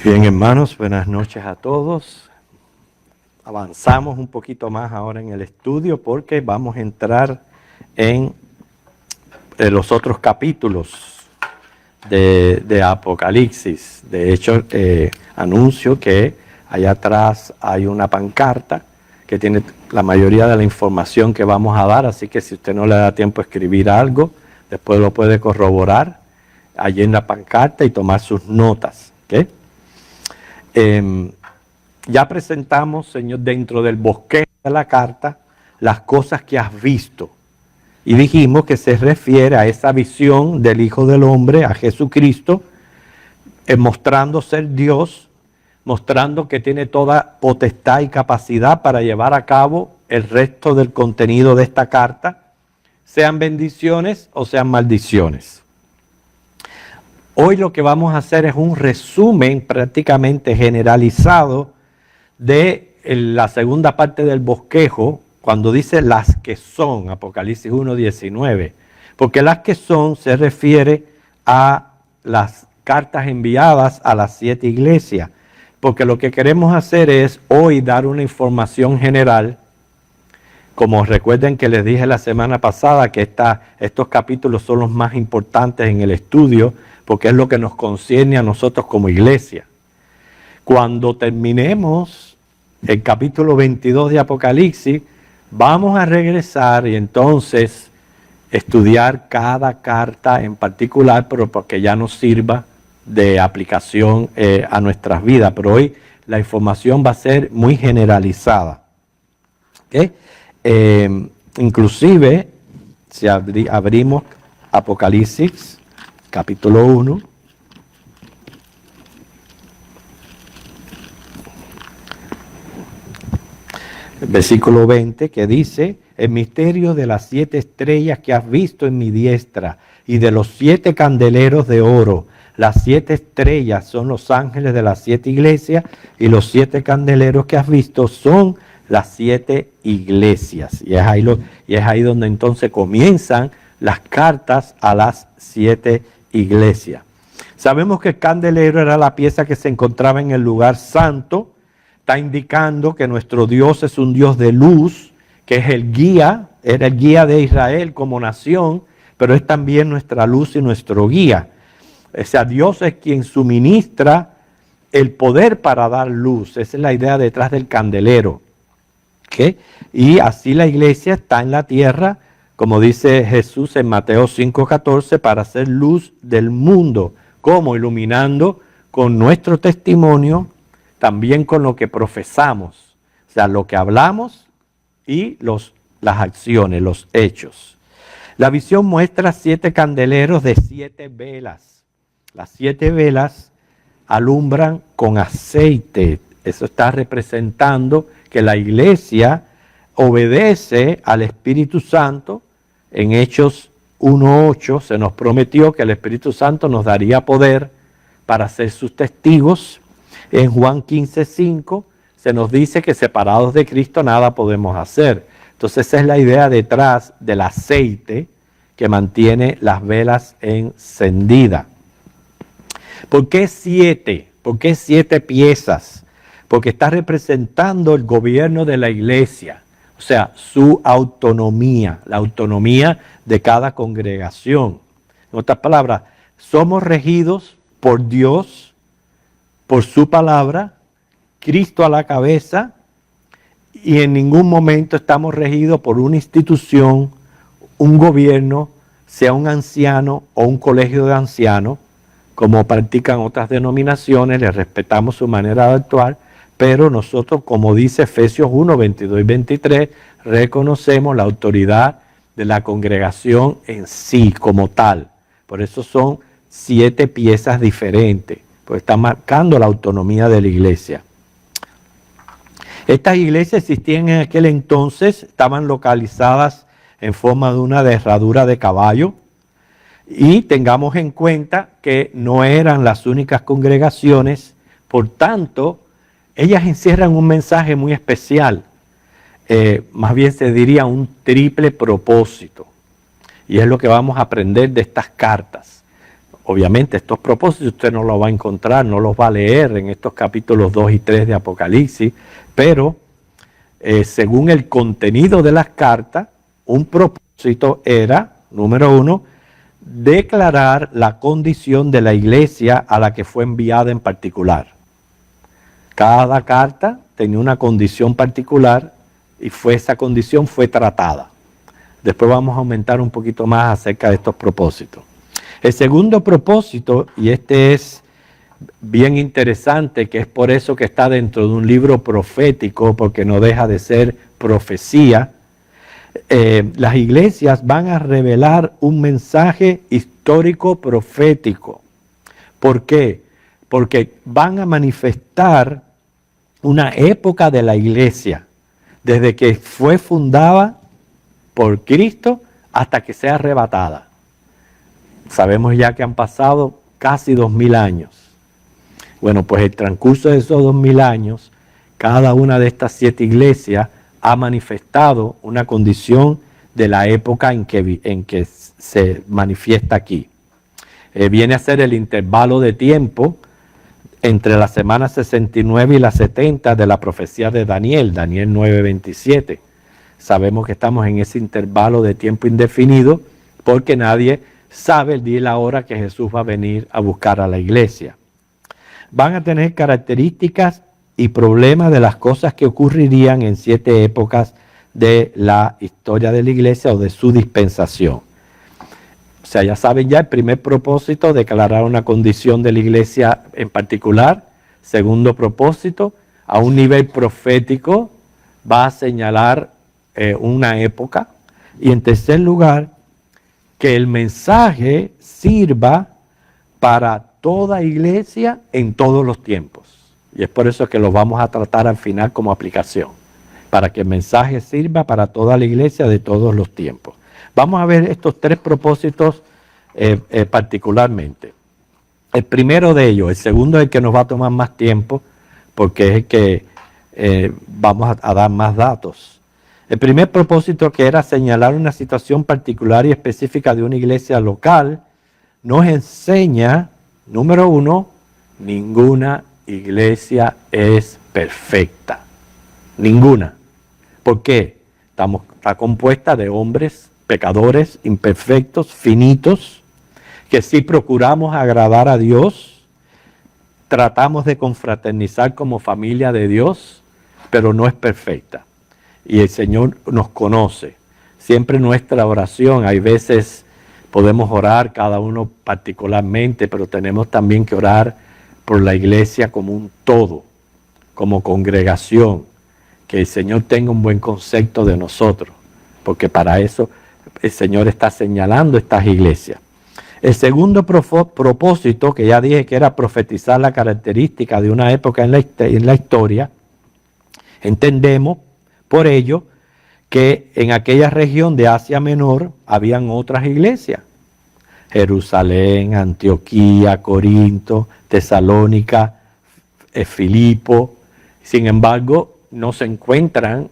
Bien, hermanos, buenas noches a todos. Avanzamos un poquito más ahora en el estudio porque vamos a entrar en los otros capítulos de Apocalipsis. De hecho, anuncio que allá atrás hay una pancarta que tiene la mayoría de la información que vamos a dar, así que si usted no le da tiempo a escribir algo, después lo puede corroborar allí en la pancarta y tomar sus notas. ¿Okay? Ya presentamos, Señor, dentro del bosquejo de la carta, las cosas que has visto. Y dijimos que se refiere a esa visión del Hijo del Hombre, a Jesucristo, mostrando ser Dios, mostrando que tiene toda potestad y capacidad para llevar a cabo el resto del contenido de esta carta, sean bendiciones o sean maldiciones. Hoy lo que vamos a hacer es un resumen prácticamente generalizado de la segunda parte del bosquejo, cuando dice las que son, Apocalipsis 1:19, porque las que son se refiere a las cartas enviadas a las 7 iglesias, porque lo que queremos hacer es hoy dar una información general, como recuerden que les dije la semana pasada que estos capítulos son los más importantes en el estudio, porque es lo que nos concierne a nosotros como iglesia. Cuando terminemos el capítulo 22 de Apocalipsis, vamos a regresar y entonces estudiar cada carta en particular, pero porque ya nos sirva de aplicación a nuestras vidas. Pero hoy la información va a ser muy generalizada. ¿Okay? Inclusive, si abrimos Apocalipsis, capítulo 1, versículo 20, que dice: el misterio de las 7 estrellas que has visto en mi diestra y de los 7 candeleros de oro. Las 7 estrellas son los ángeles de las 7 iglesias y los 7 candeleros que has visto son las 7 iglesias. Y es ahí donde entonces comienzan las cartas a las 7 iglesias. Sabemos que el candelero era la pieza que se encontraba en el lugar santo. Está indicando que nuestro Dios es un Dios de luz, que es el guía, era el guía de Israel como nación, pero es también nuestra luz y nuestro guía. O sea, Dios es quien suministra el poder para dar luz. Esa es la idea detrás del candelero. ¿Okay? Y así la iglesia está en la tierra, como dice Jesús en Mateo 5:14, para hacer luz del mundo. ¿Cómo? Iluminando con nuestro testimonio, también con lo que profesamos, o sea, lo que hablamos y las acciones, los hechos. La visión muestra 7 candeleros de 7 velas. Las 7 velas alumbran con aceite. Eso está representando que la iglesia obedece al Espíritu Santo. En Hechos 1:8 se nos prometió que el Espíritu Santo nos daría poder para ser sus testigos. En Juan 15:5 se nos dice que separados de Cristo nada podemos hacer. Entonces esa es la idea detrás del aceite que mantiene las velas encendidas. ¿Por qué 7? ¿Por qué 7 piezas? Porque está representando el gobierno de la iglesia, o sea, su autonomía, la autonomía de cada congregación. En otras palabras, somos regidos por Dios, por su palabra, Cristo a la cabeza, y en ningún momento estamos regidos por una institución, un gobierno, sea un anciano o un colegio de ancianos, como practican otras denominaciones. Les respetamos su manera de actuar, pero nosotros, como dice Efesios 1:22 y 23, reconocemos la autoridad de la congregación en sí como tal. Por eso son 7 piezas diferentes, porque está marcando la autonomía de la iglesia. Estas iglesias existían en aquel entonces, estaban localizadas en forma de una herradura de caballo, y tengamos en cuenta que no eran las únicas congregaciones, por tanto, ellas encierran un mensaje muy especial, más bien se diría un triple propósito, y es lo que vamos a aprender de estas cartas. obviamente estos propósitos usted no los va a encontrar, no los va a leer en estos capítulos 2 y 3 de Apocalipsis, pero según el contenido de las cartas, un propósito era, número 1, declarar la condición de la iglesia a la que fue enviada en particular. Cada carta tenía una condición particular y esa condición fue tratada. Después vamos a aumentar un poquito más acerca de estos propósitos. El segundo propósito, y este es bien interesante, que es por eso que está dentro de un libro profético, porque no deja de ser profecía, las iglesias van a revelar un mensaje histórico profético. ¿Por qué? Porque van a manifestar una época de la iglesia, desde que fue fundada por Cristo hasta que sea arrebatada. Sabemos ya que han pasado casi 2000 años. Bueno, pues el transcurso de esos 2000 años, cada una de estas 7 iglesias ha manifestado una condición de la época en que se manifiesta aquí. Viene a ser el intervalo de tiempo entre la semana 69 y la 70 de la profecía de Daniel, Daniel 9:27. Sabemos que estamos en ese intervalo de tiempo indefinido porque nadie sabe el día y la hora que Jesús va a venir a buscar a la iglesia. Van a tener características y problemas de las cosas que ocurrirían en 7 épocas de la historia de la iglesia o de su dispensación. O sea, ya saben ya el primer propósito, declarar una condición de la iglesia en particular. Segundo propósito, a un nivel profético, va a señalar una época. Y en tercer lugar, que el mensaje sirva para toda iglesia en todos los tiempos. Y es por eso que lo vamos a tratar al final como aplicación, para que el mensaje sirva para toda la iglesia de todos los tiempos. Vamos a ver estos 3 propósitos particularmente. El primero de ellos, el segundo es el que nos va a tomar más tiempo, porque es el que vamos a dar más datos. El primer propósito, que era señalar una situación particular y específica de una iglesia local, nos enseña, número 1, ninguna iglesia es perfecta. Ninguna. ¿Por qué? Está compuesta de hombres, pecadores, imperfectos, finitos, que sí procuramos agradar a Dios, tratamos de confraternizar como familia de Dios, pero no es perfecta. Y el Señor nos conoce. Siempre nuestra oración, hay veces podemos orar cada uno particularmente, pero tenemos también que orar por la iglesia como un todo, como congregación, que el Señor tenga un buen concepto de nosotros, porque para eso el Señor está señalando estas iglesias. El segundo propósito, que ya dije que era profetizar la característica de una época en la historia, entendemos por ello que en aquella región de Asia Menor habían otras iglesias. Jerusalén, Antioquía, Corinto, Tesalónica, Filipo. Sin embargo, no se encuentran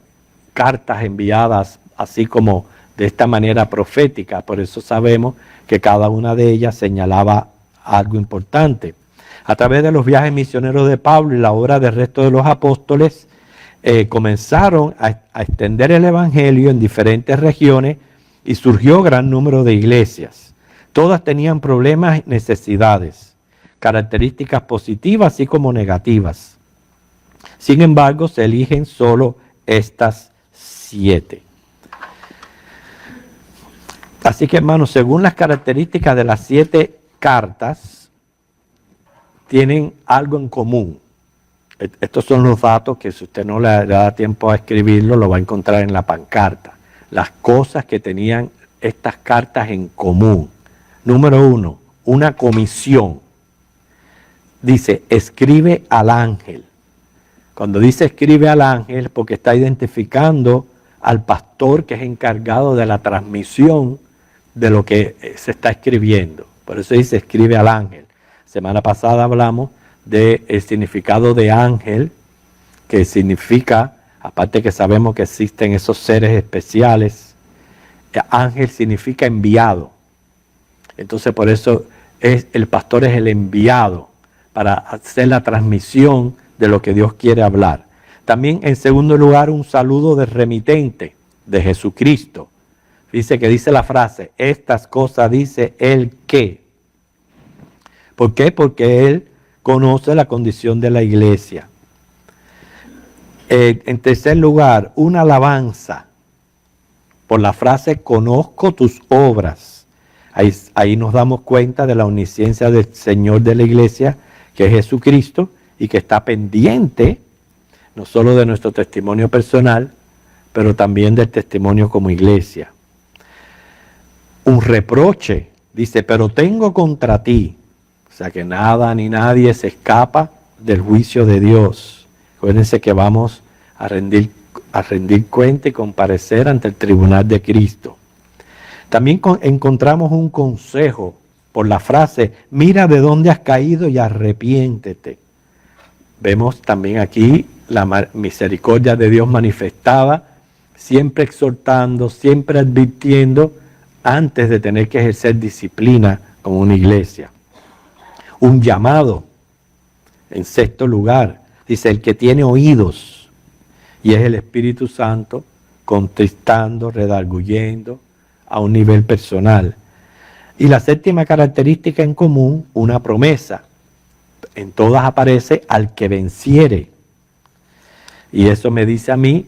cartas enviadas así como de esta manera profética. Por eso sabemos que cada una de ellas señalaba algo importante. A través de los viajes misioneros de Pablo y la obra del resto de los apóstoles, comenzaron a extender el evangelio en diferentes regiones y surgió gran número de iglesias. Todas tenían problemas y necesidades, características positivas así como negativas. Sin embargo, se eligen solo estas 7. Así que, hermanos, según las características de las 7 cartas, tienen algo en común. Estos son los datos que si usted no le da tiempo a escribirlo, lo va a encontrar en la pancarta. Las cosas que tenían estas cartas en común. Número 1, una comisión. Dice, escribe al ángel. Cuando dice escribe al ángel, porque está identificando al pastor que es encargado de la transmisión de lo que se está escribiendo. Por eso dice escribe al ángel. Semana pasada hablamos del significado de ángel, que significa, aparte que sabemos que existen esos seres especiales, ángel significa enviado. Entonces por eso el pastor es el enviado para hacer la transmisión de lo que Dios quiere hablar. También, en segundo lugar, un saludo de remitente de Jesucristo. Dice la frase, estas cosas dice el que. ¿Por qué? Porque Él conoce la condición de la iglesia. En tercer lugar, una alabanza por la frase, conozco tus obras. Ahí nos damos cuenta de la omnisciencia del Señor de la iglesia, que es Jesucristo, y que está pendiente no solo de nuestro testimonio personal, pero también del testimonio como iglesia. Un reproche, dice, pero tengo contra ti. O sea que nada ni nadie se escapa del juicio de Dios. Acuérdense que vamos a rendir cuenta y comparecer ante el tribunal de Cristo. También encontramos un consejo por la frase, mira de dónde has caído y arrepiéntete. Vemos también aquí la misericordia de Dios manifestada, siempre exhortando, siempre advirtiendo, antes de tener que ejercer disciplina como una iglesia. Un llamado, en sexto lugar, dice el que tiene oídos, y es el Espíritu Santo contristando, redarguyendo a un nivel personal. Y la séptima característica en común, una promesa. En todas aparece al que venciere. Y eso me dice a mí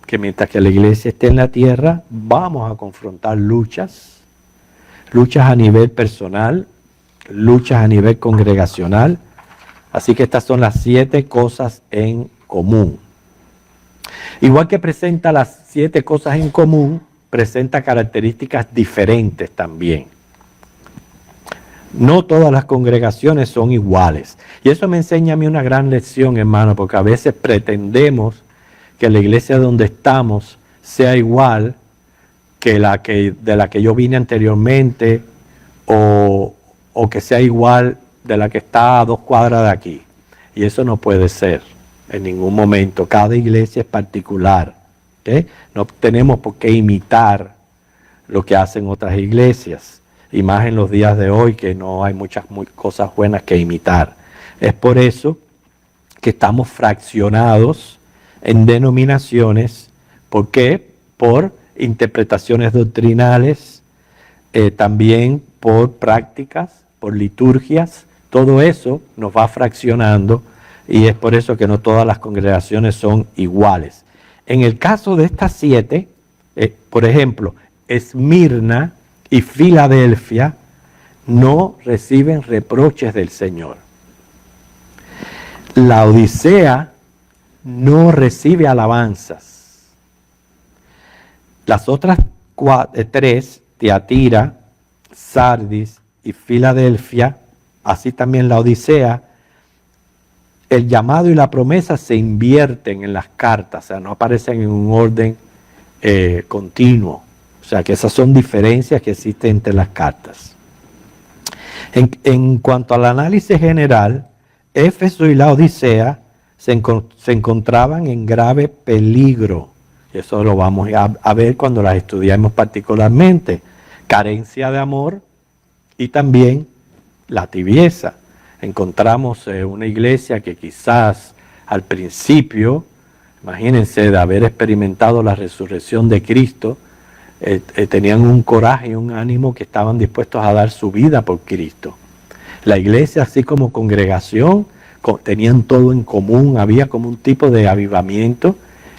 que mientras que la iglesia esté en la tierra, vamos a confrontar luchas a nivel personal, luchas a nivel congregacional. Así que estas son las 7 cosas en común. Igual que presenta las 7 cosas en común, presenta características diferentes también. No todas las congregaciones son iguales. Y eso me enseña a mí una gran lección, hermano, porque a veces pretendemos que la iglesia donde estamos sea igual que de la que yo vine anteriormente, o que sea igual de la que está a 2 cuadras de aquí. Y eso no puede ser en ningún momento. Cada iglesia es particular. ¿Okay? No tenemos por qué imitar lo que hacen otras iglesias. Y más en los días de hoy, que no hay muchas cosas buenas que imitar. Es por eso que estamos fraccionados en denominaciones. ¿Por qué? Por interpretaciones doctrinales, también por prácticas, por liturgias. Todo eso nos va fraccionando y es por eso que no todas las congregaciones son iguales. En el caso de estas 7, por ejemplo, Esmirna y Filadelfia no reciben reproches del Señor. La Odisea no recibe alabanzas. Las otras 3, Tiatira, Sardis y Filadelfia, así también la Odisea, el llamado y la promesa se invierten en las cartas, o sea, no aparecen en un orden continuo. O sea, que esas son diferencias que existen entre las cartas. En cuanto al análisis general, Éfeso y la Odisea se encontraban en grave peligro. Y eso lo vamos a ver cuando las estudiamos particularmente. Carencia de amor y también la tibieza. Encontramos una iglesia que quizás al principio, imagínense, de haber experimentado la resurrección de Cristo, tenían un coraje y un ánimo que estaban dispuestos a dar su vida por Cristo. La iglesia, así como congregación, tenían todo en común, había como un tipo de avivamiento.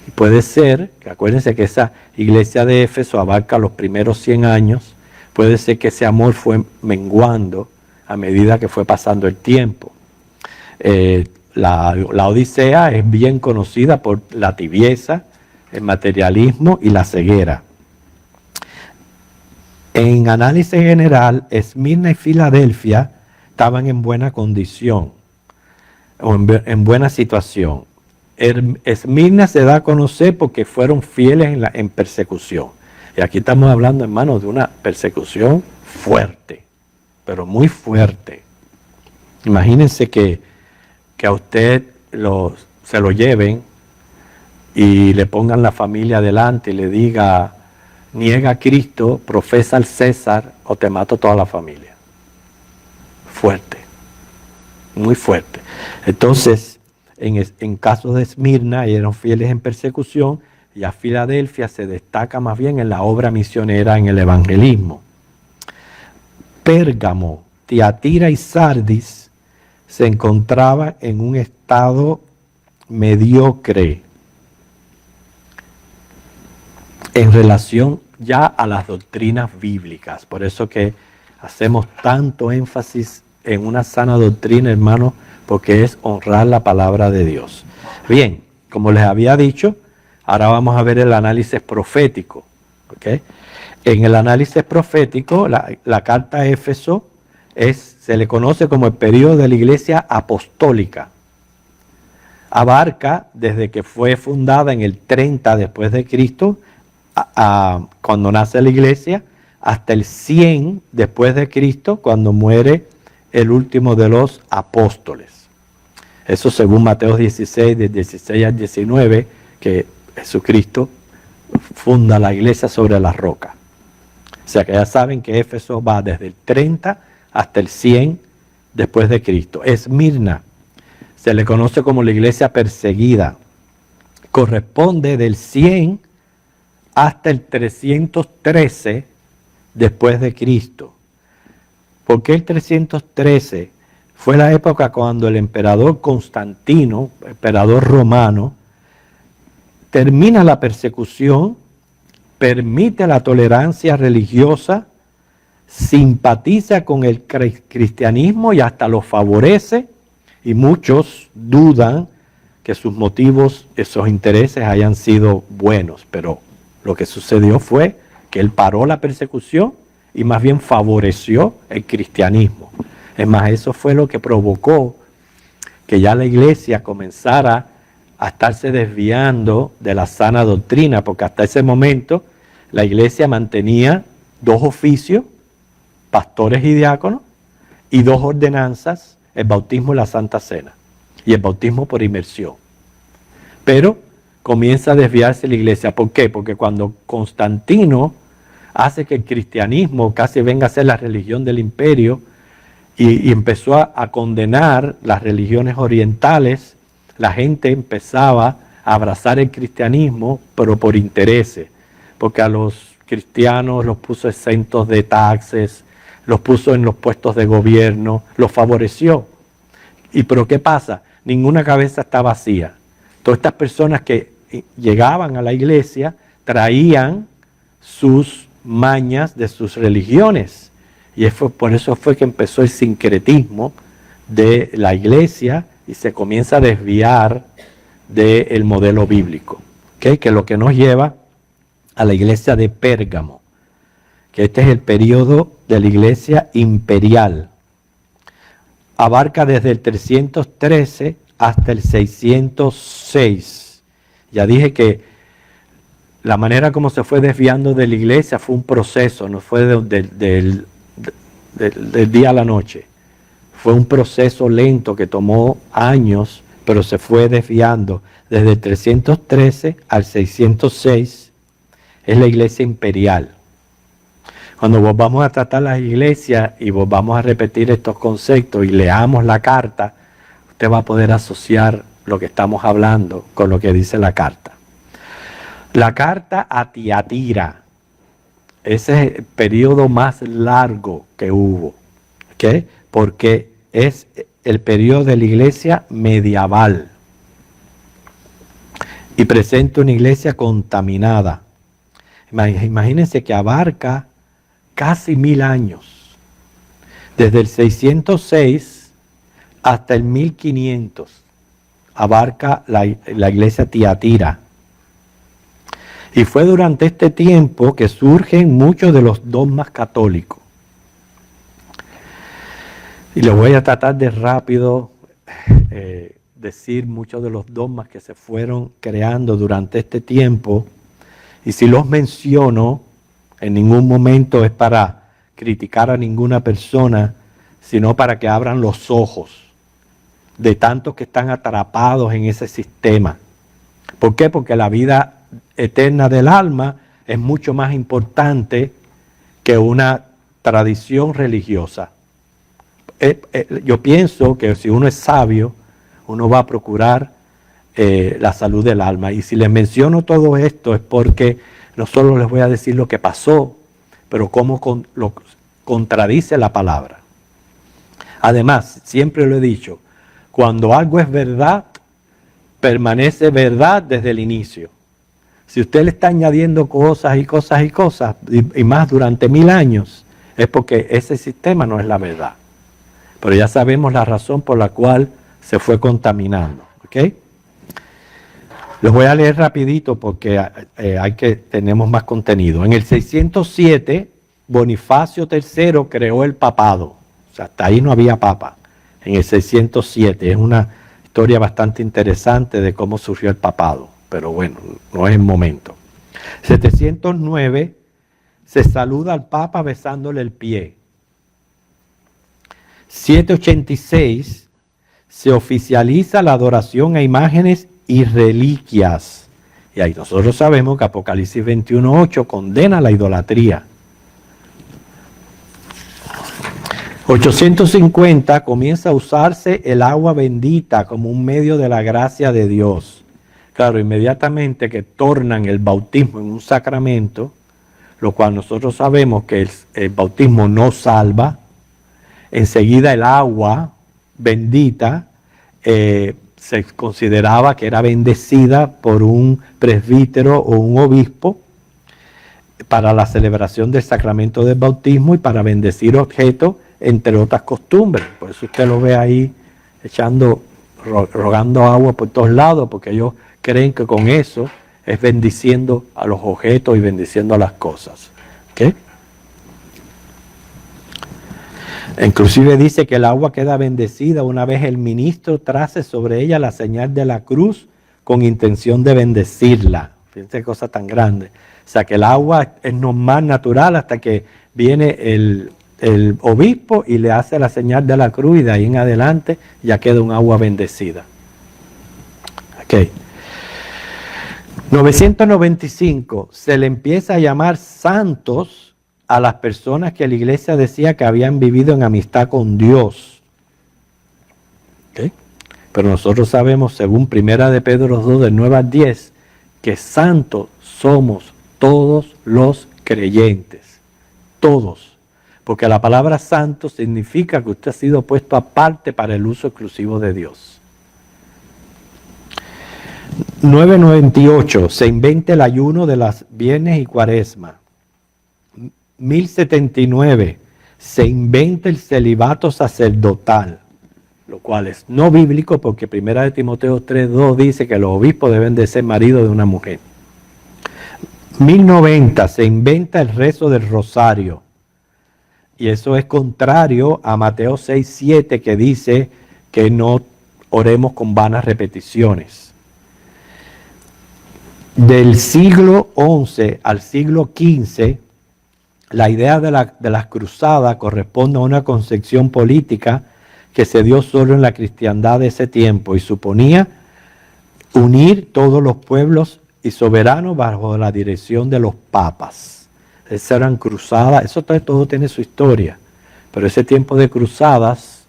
Y puede ser, que acuérdense que esa iglesia de Éfeso abarca los primeros 100 años, puede ser que ese amor fue menguando a medida que fue pasando el tiempo. La Odisea es bien conocida por la tibieza, el materialismo y la ceguera. En análisis general, Esmirna y Filadelfia estaban en buena condición, o en buena situación. Esmirna se da a conocer porque fueron fieles en persecución. Y aquí estamos hablando, hermanos, de una persecución fuerte, pero muy fuerte. Imagínense que a usted se lo lleven y le pongan la familia delante y le diga, niega a Cristo, profesa al César o te mato toda la familia. fuerte, muy fuerte. Entonces, en caso de Esmirna, eran fieles en persecución, y a Filadelfia se destaca más bien en la obra misionera, en el evangelismo. Pérgamo, Tiatira y Sardis se encontraban en un estado mediocre en relación ya a las doctrinas bíblicas. Por eso que hacemos tanto énfasis en una sana doctrina, hermanos, porque es honrar la palabra de Dios. Bien, como les había dicho, ahora vamos a ver el análisis profético. ¿Okay? En el análisis profético, la carta a Éfeso se le conoce como el periodo de la iglesia apostólica. Abarca desde que fue fundada en el 30 después de Cristo, cuando nace la iglesia, hasta el 100 después de Cristo, cuando muere el último de los apóstoles. Eso según Mateo 16, del 16 al 19, que Jesucristo funda la iglesia sobre la roca. O sea que ya saben que Éfeso va desde el 30 hasta el 100 después de Cristo. Esmirna se le conoce como la iglesia perseguida. Corresponde del 100 hasta el 313 después de Cristo. ¿Por qué el 313? Fue la época cuando el emperador Constantino, emperador romano, termina la persecución, permite la tolerancia religiosa, simpatiza con el cristianismo y hasta lo favorece, y muchos dudan que sus motivos, esos intereses hayan sido buenos, pero lo que sucedió fue que él paró la persecución y más bien favoreció el cristianismo. Es más, eso fue lo que provocó que ya la iglesia comenzara a estarse desviando de la sana doctrina, porque hasta ese momento la iglesia mantenía 2 oficios, pastores y diáconos, y 2 ordenanzas, el bautismo y la Santa Cena, y el bautismo por inmersión. Pero comienza a desviarse la iglesia. ¿Por qué? Porque cuando Constantino hace que el cristianismo casi venga a ser la religión del imperio y empezó a condenar las religiones orientales, la gente empezaba a abrazar el cristianismo, pero por intereses, porque a los cristianos los puso exentos de taxes, los puso en los puestos de gobierno, los favoreció. ¿Pero qué pasa? Ninguna cabeza está vacía. Todas estas personas que llegaban a la iglesia traían sus mañas de sus religiones. Y por eso fue que empezó el sincretismo de la iglesia y se comienza a desviar del modelo bíblico. ¿Okay? Que es lo que nos lleva a la iglesia de Pérgamo, que este es el periodo de la iglesia imperial. Abarca desde el 313 hasta el 606. Ya dije que la manera como se fue desviando de la iglesia fue un proceso, no fue del día a la noche. Fue un proceso lento que tomó años, pero se fue desviando. Desde el 313 al 606 es la iglesia imperial. Cuando volvamos a tratar las iglesias y volvamos a repetir estos conceptos y leamos la carta, usted va a poder asociar lo que estamos hablando con lo que dice la carta. La carta a Tiatira, ese es el periodo más largo que hubo, ¿okay? Porque es el periodo de la iglesia medieval y presenta una iglesia contaminada. Imagínense que abarca casi 1000 años, desde el 606 hasta el 1500, abarca la iglesia Tiatira. Y fue durante este tiempo que surgen muchos de los dogmas católicos. Y les voy a tratar de rápido decir muchos de los dogmas que se fueron creando durante este tiempo. Y si los menciono, en ningún momento es para criticar a ninguna persona, sino para que abran los ojos de tantos que están atrapados en ese sistema. ¿Por qué? Porque la vida eterna del alma es mucho más importante que una tradición religiosa. yo pienso que si uno es sabio, uno va a procurar la salud del alma. Y si les menciono todo esto es porque no solo les voy a decir lo que pasó, pero cómo lo contradice la palabra. Además, siempre lo he dicho, cuando algo es verdad, permanece verdad desde el inicio. Si usted le está añadiendo cosas y cosas y cosas, y más durante 1000 años, es porque ese sistema no es la verdad. Pero ya sabemos la razón por la cual se fue contaminando. ¿Ok? Los voy a leer rapidito porque tenemos más contenido. En el 607, Bonifacio III creó el papado. O sea, hasta ahí no había papa. En el 607. Es una historia bastante interesante de cómo surgió el papado. Pero bueno, no es el momento. 709, se saluda al papa besándole el pie. 786, se oficializa la adoración a imágenes y reliquias. Y ahí nosotros sabemos que Apocalipsis 21:8 condena la idolatría. 850 comienza a usarse el agua bendita como un medio de la gracia de Dios. Claro, inmediatamente que tornan el bautismo en un sacramento, lo cual nosotros sabemos que el bautismo no salva, enseguida el agua bendita se consideraba que era bendecida por un presbítero o un obispo para la celebración del sacramento del bautismo y para bendecir objetos, entre otras costumbres. Por eso usted lo ve ahí rogando agua por todos lados, porque ellos creen que con eso es bendiciendo a los objetos y bendiciendo a las cosas. ¿Okay? Inclusive dice que el agua queda bendecida una vez el ministro trace sobre ella la señal de la cruz con intención de bendecirla. Fíjense qué cosa tan grande. O sea que el agua es normal, natural, hasta que viene el obispo y le hace la señal de la cruz y de ahí en adelante ya queda un agua bendecida. Ok. 995, se le empieza a llamar santos a las personas que la iglesia decía que habían vivido en amistad con Dios. ¿Okay? Pero nosotros sabemos, según 1 de Pedro 2, del 9 al 10, que santos somos todos los creyentes. Todos. Porque la palabra santo significa que usted ha sido puesto aparte para el uso exclusivo de Dios. 998, se inventa el ayuno de las viernes y cuaresma. 1079, se inventa el celibato sacerdotal, lo cual es no bíblico porque 1 de Timoteo 3:2 dice que los obispos deben de ser maridos de una mujer. 1090, se inventa el rezo del rosario, y eso es contrario a Mateo 6:7 que dice que no oremos con vanas repeticiones. Del siglo XI al siglo XV, la idea de las cruzadas corresponde a una concepción política que se dio solo en la cristiandad de ese tiempo y suponía unir todos los pueblos y soberanos bajo la dirección de los papas. Esas eran cruzadas, eso todo tiene su historia, pero ese tiempo de cruzadas,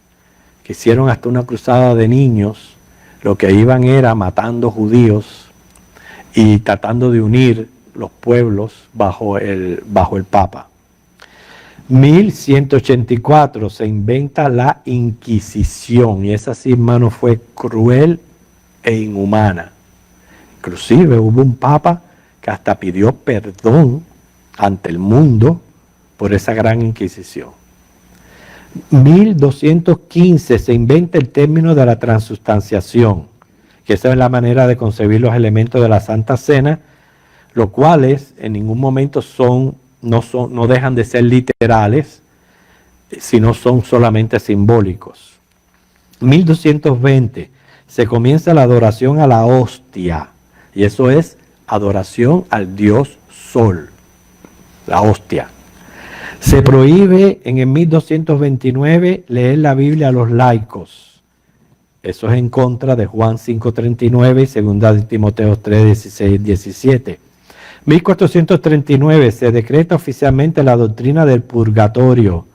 que hicieron hasta una cruzada de niños, lo que iban era matando judíos y tratando de unir los pueblos bajo el papa. 1184 se inventa la Inquisición, y esa sí, hermano, fue cruel e inhumana. Inclusive hubo un papa que hasta pidió perdón ante el mundo por esa gran Inquisición. 1215 se inventa el término de la transustanciación, que esa es la manera de concebir los elementos de la Santa Cena, los cuales en ningún momento no dejan de ser literales, sino son solamente simbólicos. 1220 se comienza la adoración a la hostia, y eso es adoración al dios Sol, la hostia. Se prohíbe en el 1229 leer la Biblia a los laicos. Eso es en contra de Juan 5:39 y 2 de Timoteo 3:16-17. 1439 se decreta oficialmente la doctrina del purgatorio.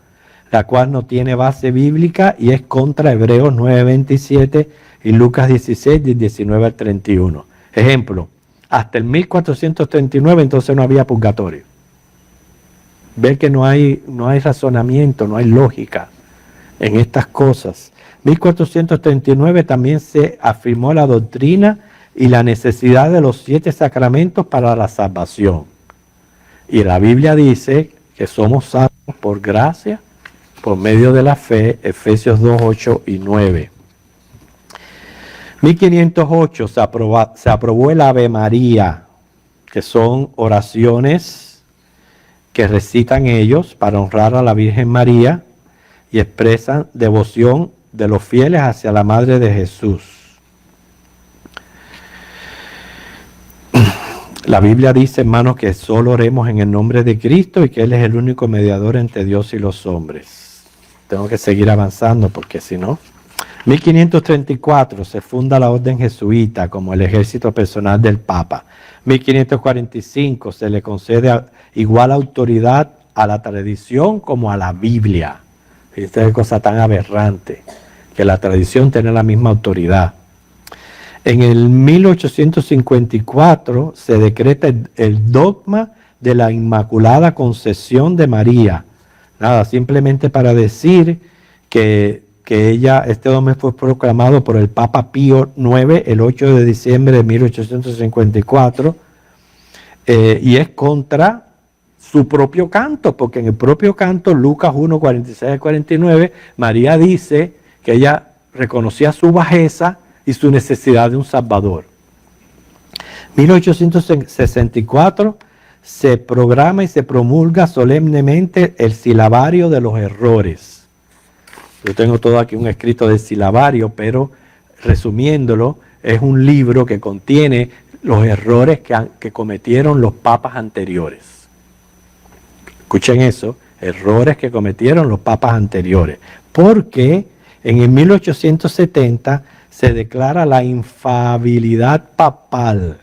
la cual no tiene base bíblica y es contra Hebreos 9:27 y Lucas 16, del 19 al 31. Ejemplo, hasta el 1439 entonces no había purgatorio. Ve que no hay razonamiento, no hay lógica en estas cosas. 1439 también se afirmó la doctrina y la necesidad de los 7 sacramentos para la salvación. Y la Biblia dice que somos salvos por gracia, por medio de la fe, Efesios 2, 8 y 9. 1508 se aprobó el Ave María, que son oraciones que recitan ellos para honrar a la Virgen María y expresan devoción de los fieles hacia la Madre de Jesús. La Biblia dice, hermanos, que solo oremos en el nombre de Cristo y que Él es el único mediador entre Dios y los hombres. Tengo que seguir avanzando porque si no... 1534 se funda la orden jesuita como el ejército personal del Papa. 1545 se le concede igual autoridad a la tradición como a la Biblia. Esta es cosa tan aberrante, que la tradición tiene la misma autoridad. En el 1854 se decreta el dogma de la Inmaculada Concepción de María. Nada, simplemente para decir que este dogma fue proclamado por el Papa Pío IX el 8 de diciembre de 1854 y es contra su propio canto, porque en el propio canto, Lucas 1, 46 al 49, María dice que ella reconocía su bajeza y su necesidad de un Salvador. 1864 se programa y se promulga solemnemente el silabario de los errores. Yo tengo todo aquí un escrito del silabario, pero resumiéndolo, es un libro que contiene los errores que cometieron los papas anteriores. Escuchen eso, errores que cometieron los papas anteriores. Porque en el 1870 se declara la infalibilidad papal.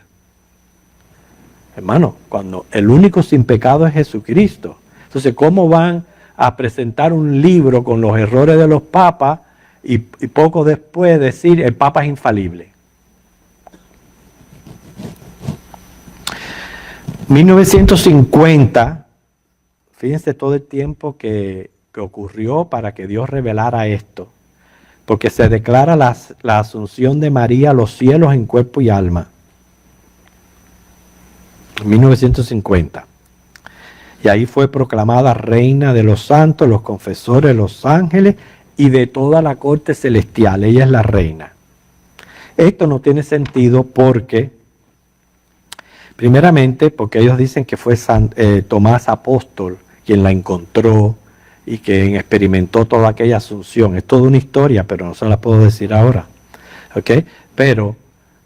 Hermano, cuando el único sin pecado es Jesucristo. Entonces, ¿cómo van a presentar un libro con los errores de los papas y poco después decir el papa es infalible? 1950, fíjense todo el tiempo que ocurrió para que Dios revelara esto, porque se declara la asunción de María a los cielos en cuerpo y alma. 1950. Y ahí fue proclamada reina de los santos, los confesores, los ángeles y de toda la corte celestial. Ella es la reina. Esto no tiene sentido porque, primeramente, porque ellos dicen que fue Tomás apóstol quien la encontró y quien experimentó toda aquella asunción. Es toda una historia, pero no se la puedo decir ahora. ¿Ok? Pero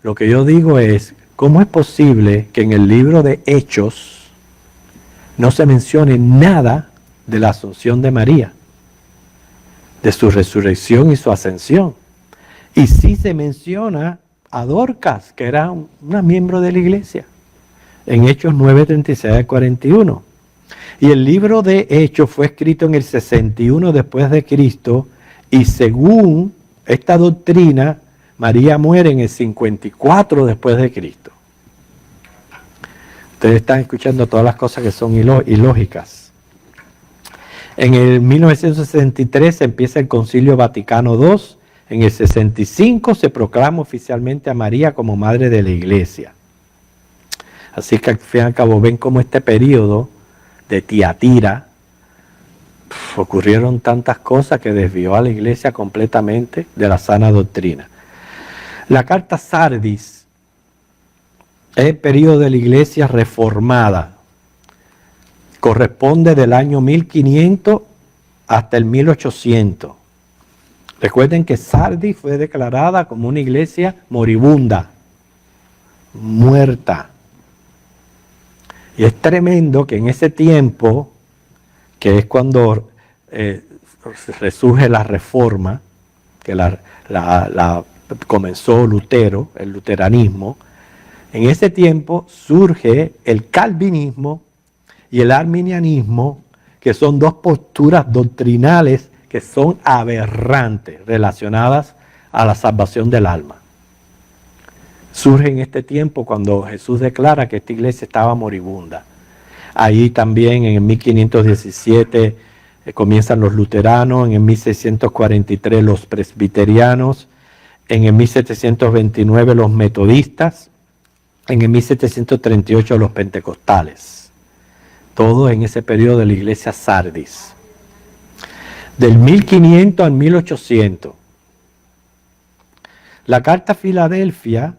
lo que yo digo es, ¿cómo es posible que en el libro de Hechos no se mencione nada de la asunción de María, de su resurrección y su ascensión? Y sí se menciona a Dorcas, que era una miembro de la iglesia, en Hechos 9, 36 al 41. Y el libro de Hechos fue escrito en el 61 después de Cristo, y según esta doctrina, María muere en el 54 después de Cristo. Ustedes están escuchando todas las cosas que son ilógicas. En el 1963 empieza el Concilio Vaticano II. En el 65 se proclama oficialmente a María como Madre de la Iglesia. Así que al fin y al cabo ven cómo este periodo de Tiatira ocurrieron tantas cosas que desvió a la Iglesia completamente de la sana doctrina. La carta Sardis es el periodo de la iglesia reformada. Corresponde del año 1500 hasta el 1800. Recuerden que Sardis fue declarada como una iglesia moribunda, muerta. Y es tremendo que en ese tiempo, que es cuando resurge la reforma, que la comenzó Lutero, el luteranismo, en ese tiempo surge el calvinismo y el arminianismo, que son dos posturas doctrinales que son aberrantes relacionadas a la salvación del alma. Surge en este tiempo cuando Jesús declara que esta iglesia estaba moribunda. Ahí también en el 1517 comienzan los luteranos, en el 1643 los presbiterianos, en el 1729 los metodistas, en el 1738 los pentecostales. Todo en ese periodo de la iglesia Sardis. Del 1500 al 1800. La carta a Filadelfia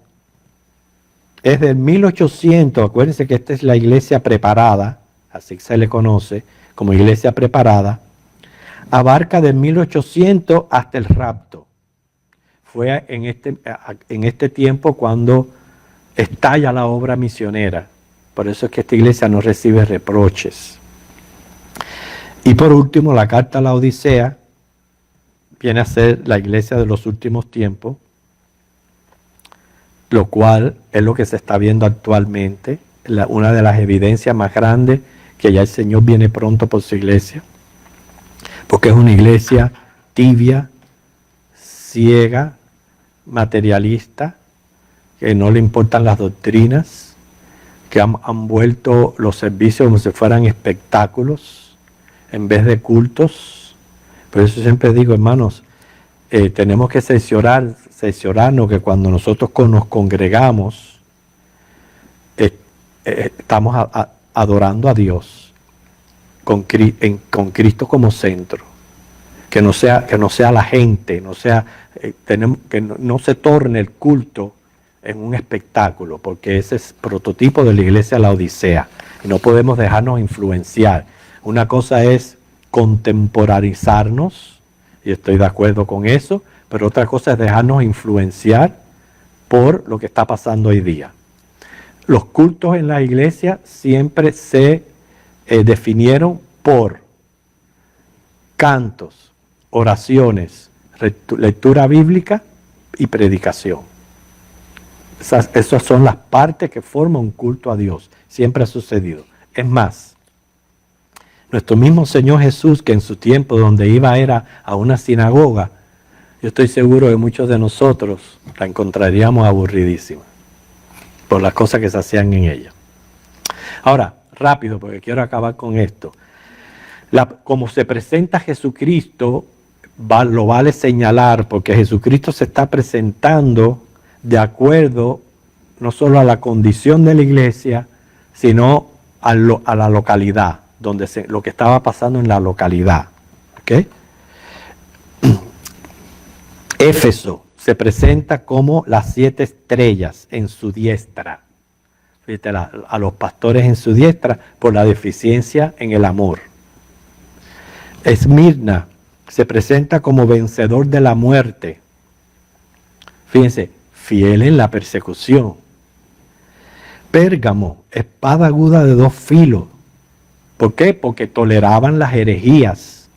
es del 1800, acuérdense que esta es la iglesia preparada, así se le conoce como iglesia preparada, abarca del 1800 hasta el rapto. Fue en este tiempo cuando estalla la obra misionera. Por eso es que esta iglesia no recibe reproches. Y por último, la carta a la Odisea viene a ser la iglesia de los últimos tiempos, lo cual es lo que se está viendo actualmente, una de las evidencias más grandes que ya el Señor viene pronto por su iglesia, porque es una iglesia tibia, ciega, materialista, que no le importan las doctrinas, que han vuelto los servicios como si fueran espectáculos en vez de cultos. Por eso siempre digo, hermanos, tenemos que cerciorarnos que cuando nosotros nos congregamos, estamos adorando a Dios con Cristo como centro. Que no sea la gente, que no se torne el culto en un espectáculo, porque ese es prototipo de la iglesia de la Odisea. Y no podemos dejarnos influenciar. Una cosa es contemporarizarnos, y estoy de acuerdo con eso, pero otra cosa es dejarnos influenciar por lo que está pasando hoy día. Los cultos en la iglesia siempre se definieron por cantos, oraciones, lectura bíblica y predicación. Esas son las partes que forman un culto a Dios. Siempre ha sucedido. Es más, nuestro mismo Señor Jesús, que en su tiempo donde iba era a una sinagoga, yo estoy seguro que muchos de nosotros la encontraríamos aburridísima por las cosas que se hacían en ella. Ahora, rápido, porque quiero acabar con esto. Como se presenta Jesucristo, lo vale señalar, porque Jesucristo se está presentando de acuerdo no solo a la condición de la iglesia, sino a la localidad, lo que estaba pasando en la localidad. ¿Okay? Éfeso se presenta como las 7 estrellas en su diestra. Fíjate, a los pastores en su diestra por la deficiencia en el amor. Esmirna se presenta como vencedor de la muerte. Fíjense, fiel en la persecución. Pérgamo, espada aguda de 2 filos. ¿Por qué? Porque toleraban las herejías.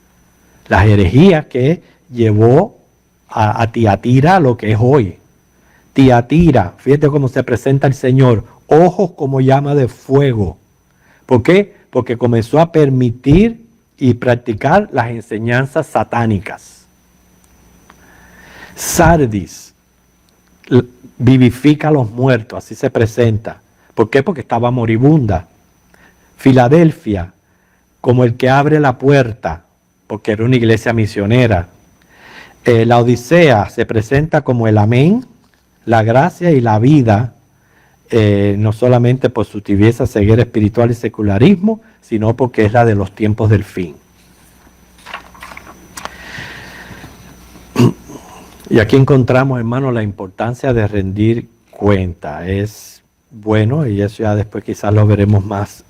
Las herejías que llevó a Tiatira a lo que es hoy. Tiatira, fíjate cómo se presenta el Señor, ojos como llama de fuego. ¿Por qué? Porque comenzó a permitir y practicar las enseñanzas satánicas. Sardis vivifica a los muertos, así se presenta. ¿Por qué? Porque estaba moribunda. Filadelfia, como el que abre la puerta, porque era una iglesia misionera. La Odisea se presenta como el amén, la gracia y la vida, no solamente por su tibieza, ceguera espiritual y secularismo, sino porque es la de los tiempos del fin. Y aquí encontramos, hermanos, la importancia de rendir cuenta. Es bueno, y eso ya después quizás lo veremos más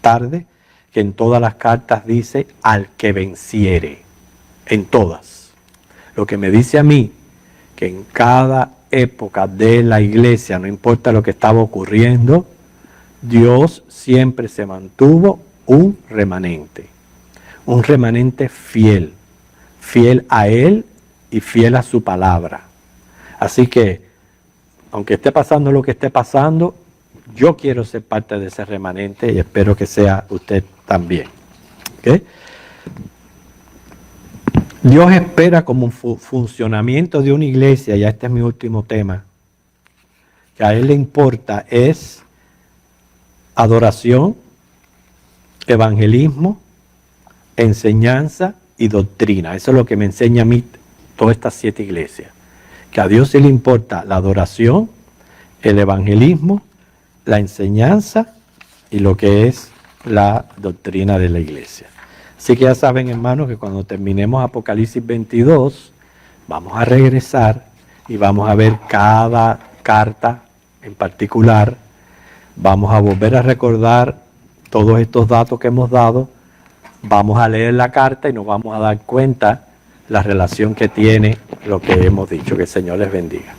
tarde, que en todas las cartas dice al que venciere, en todas. Lo que me dice a mí, que en cada época de la iglesia, no importa lo que estaba ocurriendo, Dios siempre se mantuvo un remanente fiel a Él y fiel a su palabra. Así que, aunque esté pasando lo que esté pasando, yo quiero ser parte de ese remanente y espero que sea usted también. ¿Ok? Dios espera como un funcionamiento de una iglesia, ya este es mi último tema, que a Él le importa es adoración, evangelismo, enseñanza y doctrina. Eso es lo que me enseña a mí todas estas 7 iglesias. Que a Dios sí le importa la adoración, el evangelismo, la enseñanza y lo que es la doctrina de la iglesia. Así que ya saben, hermanos, que cuando terminemos Apocalipsis 22, vamos a regresar y vamos a ver cada carta en particular. Vamos a volver a recordar todos estos datos que hemos dado. Vamos a leer la carta y nos vamos a dar cuenta la relación que tiene lo que hemos dicho. Que el Señor les bendiga.